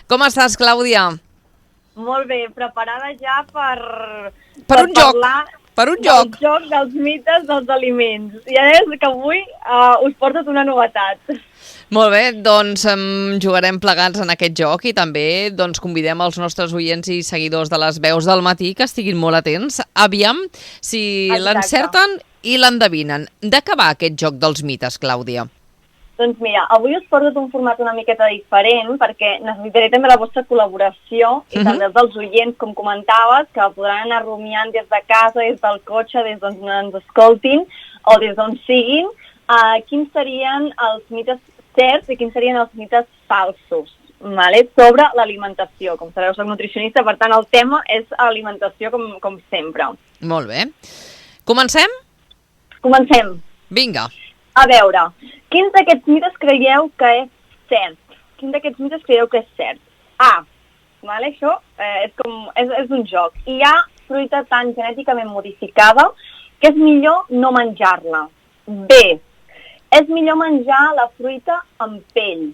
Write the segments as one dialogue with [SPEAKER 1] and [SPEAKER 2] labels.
[SPEAKER 1] Com estàs, Clàudia?
[SPEAKER 2] Molt bé, preparada ja per
[SPEAKER 1] un joc.
[SPEAKER 2] parlar
[SPEAKER 1] Per un
[SPEAKER 2] del
[SPEAKER 1] joc.
[SPEAKER 2] joc dels mites dels aliments. I és que avui us porto una novetat.
[SPEAKER 1] Molt bé, doncs jugarem plegats en aquest joc i també doncs, convidem els nostres oients i seguidors de les veus del matí que estiguin molt atents. Aviam si
[SPEAKER 2] Exacte.
[SPEAKER 1] l'encerten i l'endevinen. De què va aquest joc dels mites, Clàudia?
[SPEAKER 2] Doncs mira, avui us porto un format una miqueta diferent perquè necessitaré també la vostra col·laboració i també els dels oients, com comentaves, que podran anar rumiant des de casa, des del cotxe, des d'on ens escoltin o des d'on siguin, quins serien els mites certs i quins serien els mites falsos, vale? Sobre l'alimentació. Com sabeu, soc nutricionista, per tant el tema és alimentació com sempre.
[SPEAKER 1] Molt bé. Comencem?
[SPEAKER 2] Comencem.
[SPEAKER 1] Vinga.
[SPEAKER 2] A veure, quins d'aquests mites creieu que és cert? Quins d'aquests mites creieu que és cert? A, vale? Això és un joc. Hi ha fruita tan genèticament modificada que és millor no menjar-la. B, és millor menjar la fruita amb pell.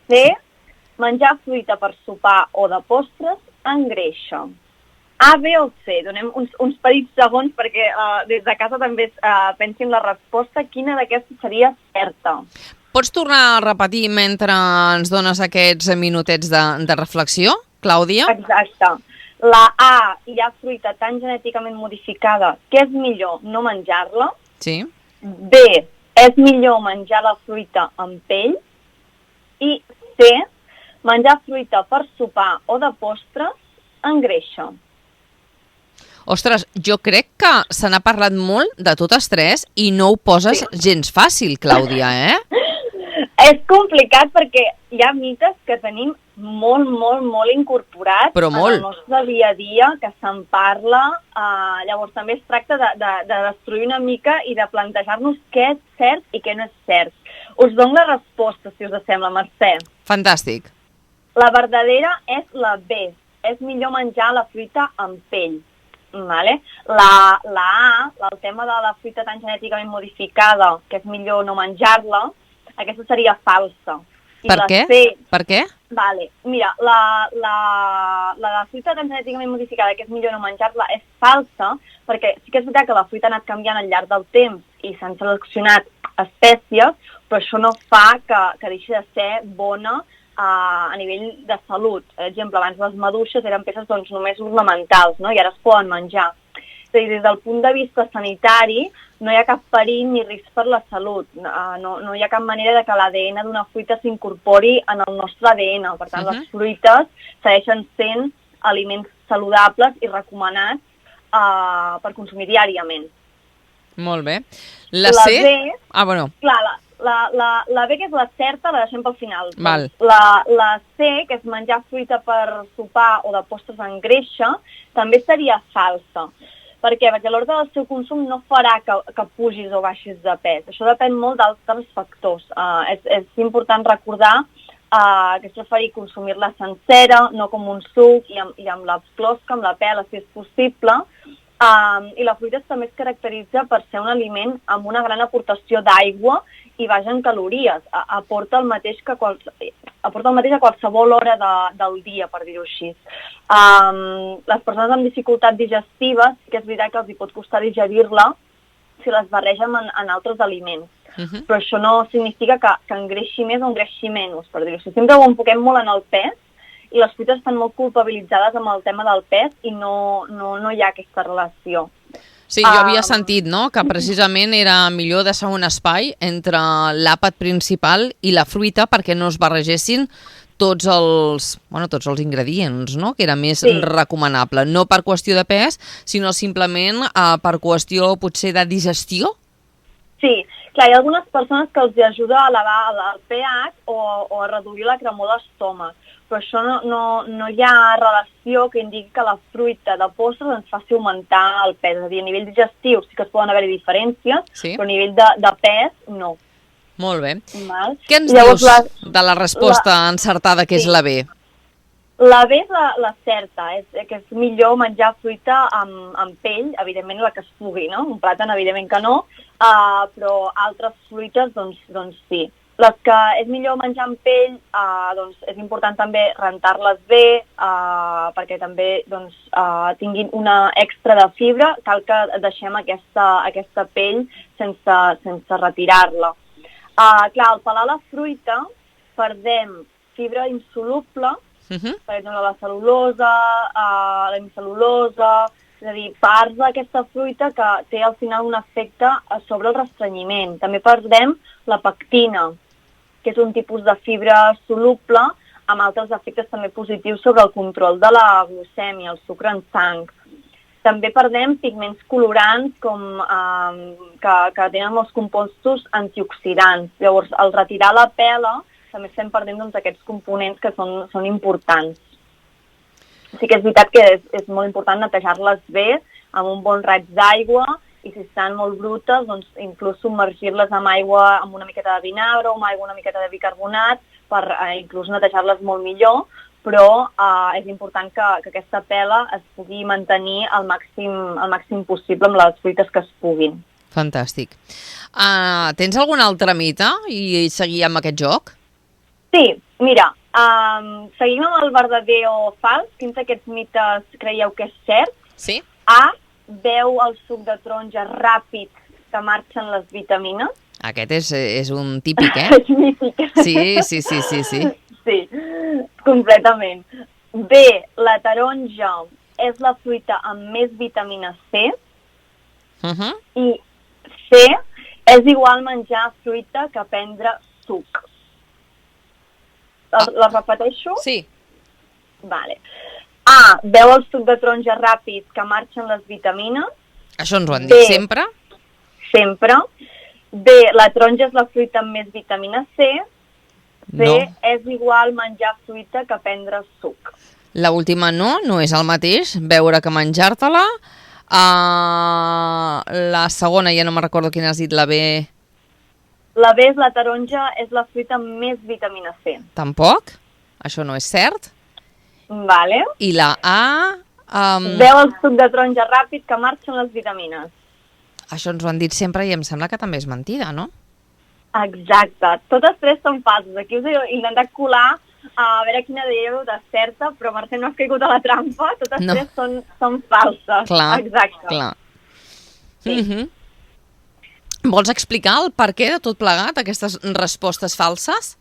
[SPEAKER 2] C, menjar fruita per sopar o de postres engreixa. A, B o C? Donem uns petits segons perquè des de casa també pensin la resposta. Quina d'aquestes seria certa?
[SPEAKER 1] Pots tornar a repetir mentre ens dones aquests minutets de reflexió, Clàudia?
[SPEAKER 2] Exacte. La A, hi ha fruita tan genèticament modificada que és millor no menjar-la.
[SPEAKER 1] Sí.
[SPEAKER 2] B, és millor menjar la fruita amb pell. I C, menjar fruita per sopar o de postres engreixa.
[SPEAKER 1] Ostres, jo crec que se n'ha parlat molt de totes tres i no ho poses gens fàcil, Clàudia,
[SPEAKER 2] És complicat perquè hi ha mites que tenim molt incorporats en el nostre dia a dia, que se'n parla. Llavors també es tracta de destruir una mica i de plantejar-nos què és cert i què no és cert. Us dono la resposta, si us sembla, Mercè.
[SPEAKER 1] Fantàstic.
[SPEAKER 2] La verdadera és la B. És millor menjar la fruita amb pell. Vale? La A, el tema de la fruita tan genèticament modificada, que és millor no menjar-la, aquesta seria falsa. I
[SPEAKER 1] per què?
[SPEAKER 2] C,
[SPEAKER 1] per què?
[SPEAKER 2] Vale. Mira, la fruita tan genèticament modificada, que és millor no menjar-la, és falsa, perquè sí que és veritat que la fruita ha anat canviant al llarg del temps i s'han seleccionat espècies, però això no fa que deixi de ser bona a nivell de salut. Per exemple, abans les maduixes eren peces només ornamentals, no? I ara es poden menjar. És a dir, des del punt de vista sanitari no hi ha cap perill ni risc per la salut. No hi ha cap manera de que l'ADN d'una fruita s'incorpori en el nostre ADN. Per tant, les fruites segueixen sent aliments saludables i recomanats per consumir diàriament.
[SPEAKER 1] Molt bé. La C?
[SPEAKER 2] B,
[SPEAKER 1] bueno.
[SPEAKER 2] Clar, la B, que és la certa, la deixem pel final.
[SPEAKER 1] Val.
[SPEAKER 2] La C, que és menjar fruita per sopar o de postres engreixa, també seria falsa. Per què? Perquè a l'ordre del seu consum no farà que pugis o baixis de pes. Això depèn molt d'altres factors. És important recordar que és preferir consumir-la sencera, no com un suc i amb la closca, amb la pela, si és possible. I la fruita també es caracteritza per ser un aliment amb una gran aportació d'aigua i baix en calories. Aporta el mateix a qualsevol hora del dia, per dir-ho així. Les persones amb dificultat digestiva, sí que és veritat que els hi pot costar digerir-la si les barregem en altres aliments. Però això no significa que engreixi més o engreixi menys, per dir-ho així. Sempre ho enfoquem molt en el pes i les fruites estan molt culpabilitzades amb el tema del pes i no hi ha aquesta relació.
[SPEAKER 1] Sí, jo havia sentit, no?, que precisament era millor deixar un espai entre l'àpat principal i la fruita perquè no es barregessin tots els ingredients, no?, que era més recomanable. No per qüestió de pes, sinó simplement per qüestió potser de digestió.
[SPEAKER 2] Sí, clar, hi ha algunes persones que els ajuda a elevar el pH o a reduir la cremor d'estómac, però això no hi ha relació que indiqui que la fruita de postres ens faci augmentar el pes. És a dir, a nivell digestiu sí que es poden haver diferències, però a nivell de pes no.
[SPEAKER 1] Molt bé.
[SPEAKER 2] Val?
[SPEAKER 1] Què ens dius de la resposta encertada, que és la B?
[SPEAKER 2] La B és la certa, que és millor menjar fruita amb pell, evidentment la que es pugui, no? Un plàtan evidentment que no, però altres fruites doncs sí. Les que és millor menjar amb pell, doncs és important també rentar-les bé, perquè també doncs, tinguin una extra de fibra. Cal que deixem aquesta pell sense retirar-la. Clar, al pelar la fruita perdem fibra insoluble, per exemple la cel·lulosa, la hemicel·lulosa, és a dir, parts d'aquesta fruita que té al final un efecte sobre el restrenyiment. També perdem la pectina, que és un tipus de fibra soluble amb altres efectes també positius sobre el control de la glucèmia, el sucre en sang. També perdem pigments colorants que tenen molts compostos antioxidants. Llavors, al retirar la pela, també estem perdent doncs, aquests components que són importants. Sí que és veritat que és molt important netejar-les bé amb un bon raig d'aigua i si estan molt brutes, doncs, inclús submergir-les amb aigua amb una miqueta de vinagre o amb aigua una miqueta de bicarbonat per inclús netejar-les molt millor, però és important que aquesta pela es pugui mantenir al màxim possible amb les fruites que es puguin.
[SPEAKER 1] Fantàstic. Tens algun altre mite i seguir amb aquest joc?
[SPEAKER 2] Sí, mira, seguim amb el verdader o fals. Quins d'aquests mites creieu que és cert?
[SPEAKER 1] Sí.
[SPEAKER 2] A. Beu el suc de taronja ràpid que marxen les vitamines.
[SPEAKER 1] Aquest és un típic,
[SPEAKER 2] És mític.
[SPEAKER 1] Sí.
[SPEAKER 2] Sí, completament. B. La taronja és la fruita amb més vitamina C. I C. És igual menjar fruita que prendre suc. La repeteixo?
[SPEAKER 1] Sí.
[SPEAKER 2] Vale. A. Beu el suc de taronja ràpid que marxen les vitamines.
[SPEAKER 1] Això ens ho han dit sempre?
[SPEAKER 2] Sempre. B. La taronja és la fruita amb més vitamina C. C.
[SPEAKER 1] No.
[SPEAKER 2] És igual menjar fruita que prendre suc.
[SPEAKER 1] La última no és el mateix, beure que menjar-te-la. La segona, ja no me'n recordo quina has dit, la B.
[SPEAKER 2] La B és la taronja, és la fruita amb més vitamina C.
[SPEAKER 1] Tampoc? Això no és cert?
[SPEAKER 2] Vale.
[SPEAKER 1] I la A...
[SPEAKER 2] Beu el suc de taronja ràpid que marxen les vitamines.
[SPEAKER 1] Això ens ho han dit sempre i em sembla que també és mentida, no?
[SPEAKER 2] Exacte. Totes tres són falses. Aquí us he intentat colar a veure quina d'elles de certa, però Mercè no has caigut a la trampa. Totes tres són falses.
[SPEAKER 1] Clar,
[SPEAKER 2] exacte.
[SPEAKER 1] Clar.
[SPEAKER 2] Sí.
[SPEAKER 1] Vols explicar el per què de tot plegat, aquestes respostes falses?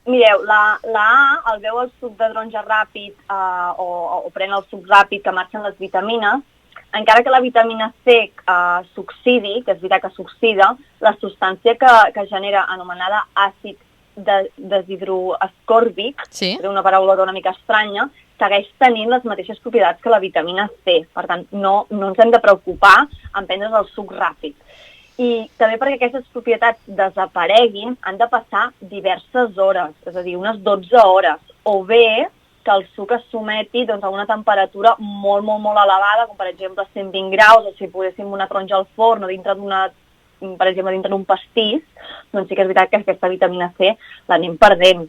[SPEAKER 2] Mireu, la A, el beu el suc de taronja ràpid o pren el suc ràpid que marxen les vitamines, encara que la vitamina C s'oxidi, que és veritat que s'oxida, la substància que genera anomenada àcid deshidroascòrbic,
[SPEAKER 1] sí.
[SPEAKER 2] És una paraula una mica estranya, segueix tenint les mateixes propietats que la vitamina C. Per tant, no ens hem de preocupar en prendre's el suc ràpid. I també perquè aquestes propietats desapareguin han de passar diverses hores, és a dir, unes 12 hores, o bé que el suc es someti doncs, a una temperatura molt elevada, com per exemple 120 graus, o si poséssim una taronja al forn o dintre per exemple, dintre d'un pastís, doncs sí que és veritat que aquesta vitamina C l'anem perdent.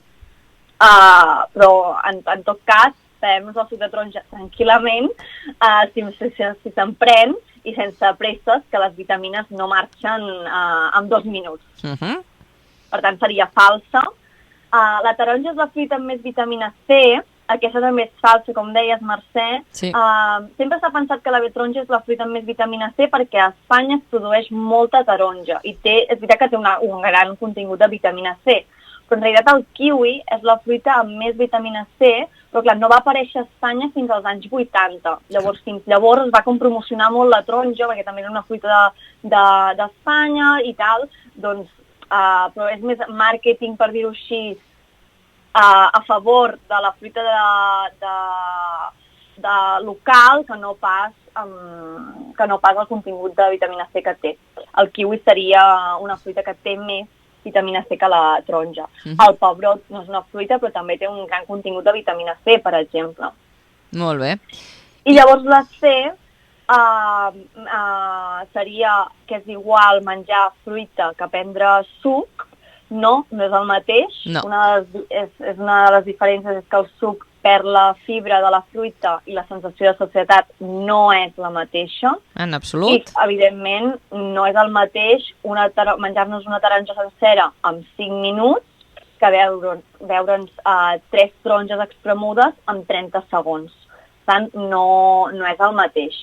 [SPEAKER 2] Però, en tot cas, perdem-nos el suc de taronja tranquil·lament, si se'n pren, i sense presses, que les vitamines no marxen en 2 minuts. Per tant, seria falsa. La taronja és la fruita amb més vitamina C, aquesta també és falsa, com deies, Mercè.
[SPEAKER 1] Sí.
[SPEAKER 2] Sempre s'ha pensat que la taronja és la fruita amb més vitamina C perquè a Espanya es produeix molta taronja i és veritat que té un gran contingut de vitamina C. Però en realitat el kiwi és la fruita amb més vitamina C, però clar, no va aparèixer a Espanya fins als anys 80. Llavors, fins llavors es va com promocionar molt la taronja, perquè també era una fruita d'Espanya i tal, doncs, però és més màrqueting, per dir-ho així, a favor de la fruita de local que no pas el contingut de vitamina C que té. El kiwi seria una fruita que té més vitamina C que la taronja. El pebrot no és una fruita, però també té un gran contingut de vitamina C, per exemple.
[SPEAKER 1] Molt bé.
[SPEAKER 2] I llavors la C seria que és igual menjar fruita que prendre suc, No, no és el mateix.
[SPEAKER 1] No.
[SPEAKER 2] Una de les diferències és que el suc perd la fibra de la fruita i la sensació de societat no és la mateixa.
[SPEAKER 1] En absolut.
[SPEAKER 2] I, evidentment, no és el mateix menjar-nos una taronja sencera en 5 minuts que veure'ns 3 taronges espremudes en 30 segons. Per tant, no és el mateix.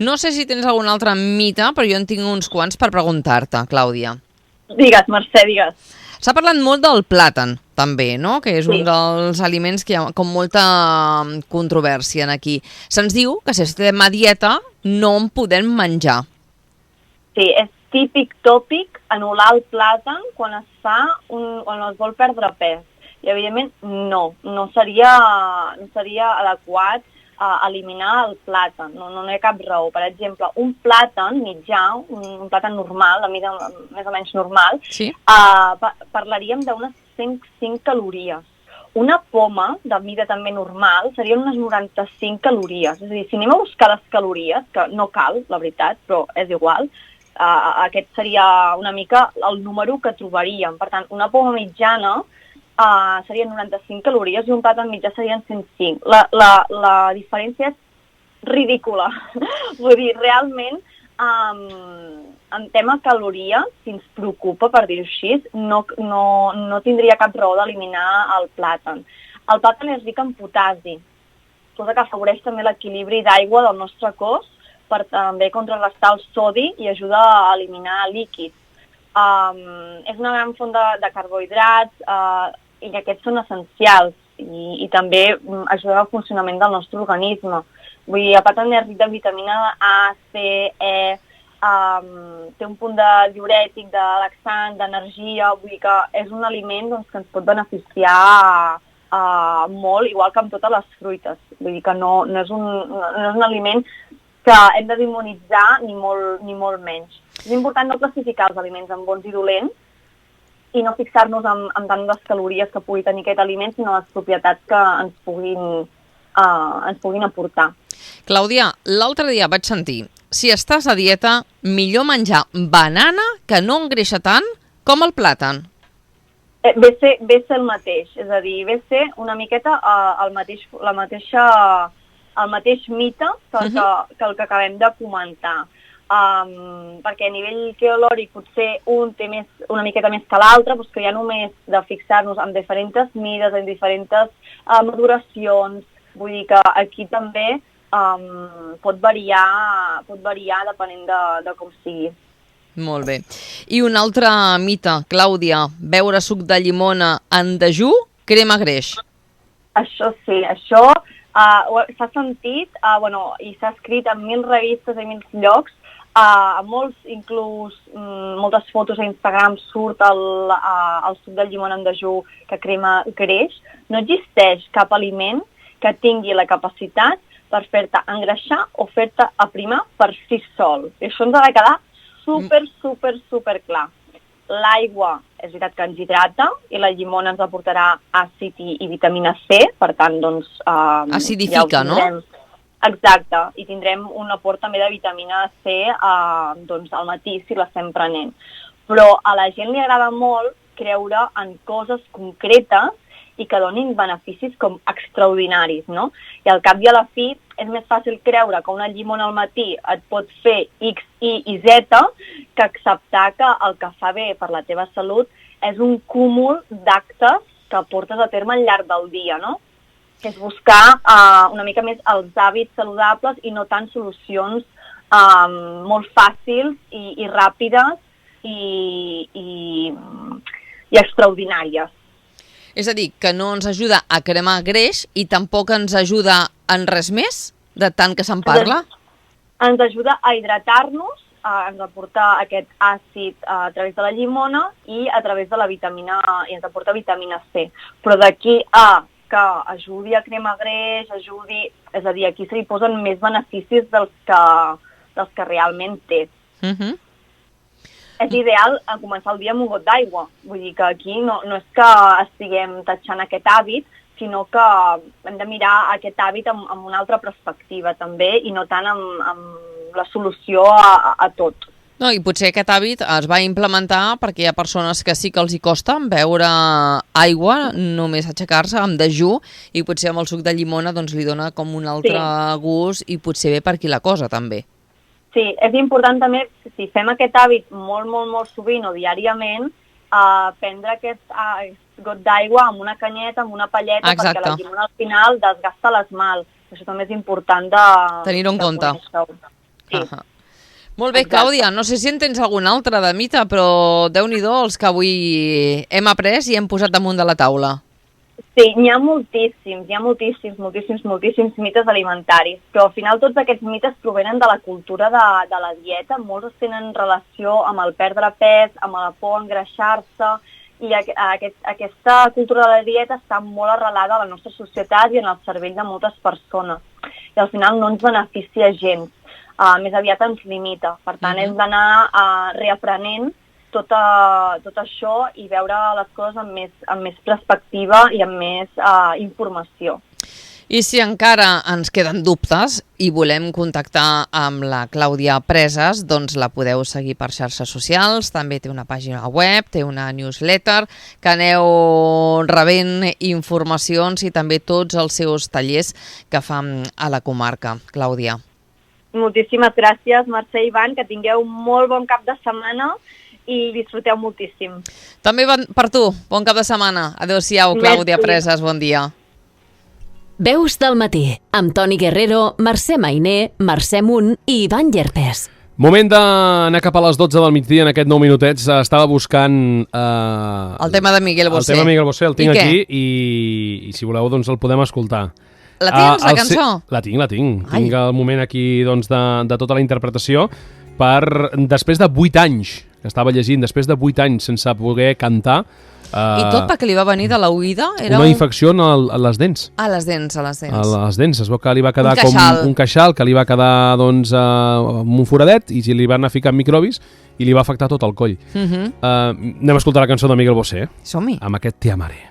[SPEAKER 1] No sé si tens algun altre mite, però jo en tinc uns quants per preguntar-te, Clàudia.
[SPEAKER 2] Digues, Mercè, digues.
[SPEAKER 1] S'ha parlat molt del plàtan, també, no? Que és un dels aliments que hi ha com molta controvèrsia aquí. Se'ns diu que si estem a dieta no en podem menjar.
[SPEAKER 2] Sí, és típic tòpic anul·lar el plàtan quan es vol perdre pes. I, evidentment, no seria adequat eliminar el plàtan. No hi ha cap raó. Per exemple, un plàtan mitjà, un plàtan normal, de mida més o menys normal,
[SPEAKER 1] sí?
[SPEAKER 2] Parlaríem d'unes 105 calories. Una poma, de mida també normal, serien unes 95 calories. És a dir, si anem a buscar les calories, que no cal, la veritat, però és igual, aquest seria una mica el número que trobaríem. Per tant, una poma mitjana serien 95 calories i un plàtan mitjà serien 105. La diferència és ridícula. Vull dir, realment, en tema calories, si ens preocupa, per dir-ho així, no tindria cap raó d'eliminar el plàtan. El plàtan és ric en potasi, cosa que afavoreix també l'equilibri d'aigua del nostre cos per també contrarrestar el sodi i ajuda a eliminar líquids. És una gran font de carbohidrats i aquests són essencials i també ajuden al funcionament del nostre organisme. Vull dir, el plàtan és ric de vitamina A, C, E, té un punt de diurètic, de laxant, d'energia, vull dir que és un aliment que ens pot beneficiar molt, igual que amb totes les fruites. Vull dir que no és un aliment que hem de demonitzar ni molt menys. És important no classificar els aliments en bons i dolents i no fixar-nos en tant les calories que pugui tenir aquest aliment, sinó les propietats que ens puguin aportar.
[SPEAKER 1] Clàudia, l'altre dia vaig sentir, si estàs a dieta, millor menjar banana que no engreixa tant com el plàtan.
[SPEAKER 2] Ve ser el mateix, és a dir, ve ser una miqueta el mateix mite que el que acabem de comentar. Perquè a nivell calòric potser un té una miqueta més que l'altre, doncs que ja només de fixar-nos en diferents mides, en diferents maduracions, vull dir que aquí també pot variar depenent de com sigui.
[SPEAKER 1] Molt bé. I un altre mite, Clàudia, beure suc de llimona en dejú crema greix.
[SPEAKER 2] Això sí, això s'ha sentit i s'ha escrit en 1000 revistes i 1000 llocs, a moltes fotos a Instagram surt el suc de llimona en dejú que crema greix. No existeix cap aliment que tingui la capacitat per fer-te engreixar o fer-te aprimar per si sol. I això ens ha de quedar super clar. L'aigua és veritat que ens hidrata i la llimona ens aportarà àcid i vitamina C, per tant, doncs...
[SPEAKER 1] acidifica, no?
[SPEAKER 2] Exacte, i tindrem un aport també de vitamina C al matí si l'estem prenent. Però a la gent li agrada molt creure en coses concretes i que donin beneficis com extraordinaris, no? I al cap i a la fi és més fàcil creure que una llimona al matí et pot fer X, Y i Z que acceptar que el que fa bé per la teva salut és un cúmul d'actes que portes a terme al llarg del dia, no? Que és buscar una mica més els hàbits saludables i no tant solucions molt fàcils i ràpides i extraordinàries.
[SPEAKER 1] És a dir, que no ens ajuda a cremar greix i tampoc ens ajuda en res més, de tant que se'n parla?
[SPEAKER 2] Ens ajuda a hidratar-nos, ens aporta aquest àcid a través de la llimona i a través de la vitamina A, i ens aporta vitamina C. Però d'aquí a que ajudi a cremar greix, és a dir, aquí se li posen més beneficis dels que realment té. És ideal començar el dia amb un got d'aigua. Vull dir que aquí no és que estiguem tatxant aquest hàbit, sinó que hem de mirar aquest hàbit amb una altra perspectiva també i no tant amb la solució a tot.
[SPEAKER 1] No, i potser aquest hàbit es va implementar perquè hi ha persones que sí que els hi costa beure aigua, només aixecar-se amb dejú, i potser amb el suc de llimona doncs, li dona com un altre gust i potser ve per aquí la cosa també.
[SPEAKER 2] Sí, és important també, si fem aquest hàbit molt, molt, molt sovint o diàriament, prendre aquest got d'aigua amb una canyeta, amb una palleta,
[SPEAKER 1] Exacte.
[SPEAKER 2] perquè la llimona al final desgasta l'esmalt. Això també és important de
[SPEAKER 1] tenir-ho en compte.
[SPEAKER 2] Sí.
[SPEAKER 1] Molt bé, Clàudia, no sé si en tens algun altre de mite, però Déu-n'hi-do els que avui hem après i hem posat damunt de la taula.
[SPEAKER 2] Sí, n'hi ha moltíssims mites alimentaris, però al final tots aquests mites provenen de la cultura de la dieta. Molts tenen relació amb el perdre pes, amb la por a engreixar-se, i aquesta cultura de la dieta està molt arrelada a la nostra societat i en el cervell de moltes persones. I al final no ens beneficia gens, més aviat ens limita. Per tant, hem d'anar reaprenent tot això i veure les coses amb més perspectiva i amb més informació.
[SPEAKER 1] I si encara ens queden dubtes i volem contactar amb la Clàudia Presas, doncs la podeu seguir per xarxes socials, també té una pàgina web, té una newsletter, que aneu rebent informacions i també tots els seus tallers que fan a la comarca. Clàudia.
[SPEAKER 2] Moltíssimes gràcies, Mercè i Ivan, que tingueu molt bon cap de setmana i disfruteu moltíssim.
[SPEAKER 1] També per tu, bon cap de setmana. Adéu-siau, Clàudia Presas, bon dia.
[SPEAKER 3] Veus del matí, amb Toni Guerrero, Mercè Mainer, Mercè Munt i Ivan Llerpés.
[SPEAKER 4] Moment d'anar cap a les 12 del migdia en aquest 9 minutets. Estava buscant...
[SPEAKER 1] el tema de Miguel Bosé.
[SPEAKER 4] El tema de Miguel Bosé el tinc aquí i si voleu doncs el podem escoltar.
[SPEAKER 1] La tens, la cançó?
[SPEAKER 4] La tinc. Tinc el moment aquí doncs, de tota la interpretació després de 8 anys, que estava llegint, després de 8 anys sense poder cantar.
[SPEAKER 1] I tot perquè li va venir de l'oïda?
[SPEAKER 4] Una infecció a les dents.
[SPEAKER 1] A les dents.
[SPEAKER 4] A les dents. Es veu que li va quedar un queixal que li va quedar doncs, amb un foradet i li van anar ficant microbis i li va afectar tot el coll. Anem a escoltar la cançó de Miguel Bosé.
[SPEAKER 1] Som-hi.
[SPEAKER 4] Amb aquest Te amaré.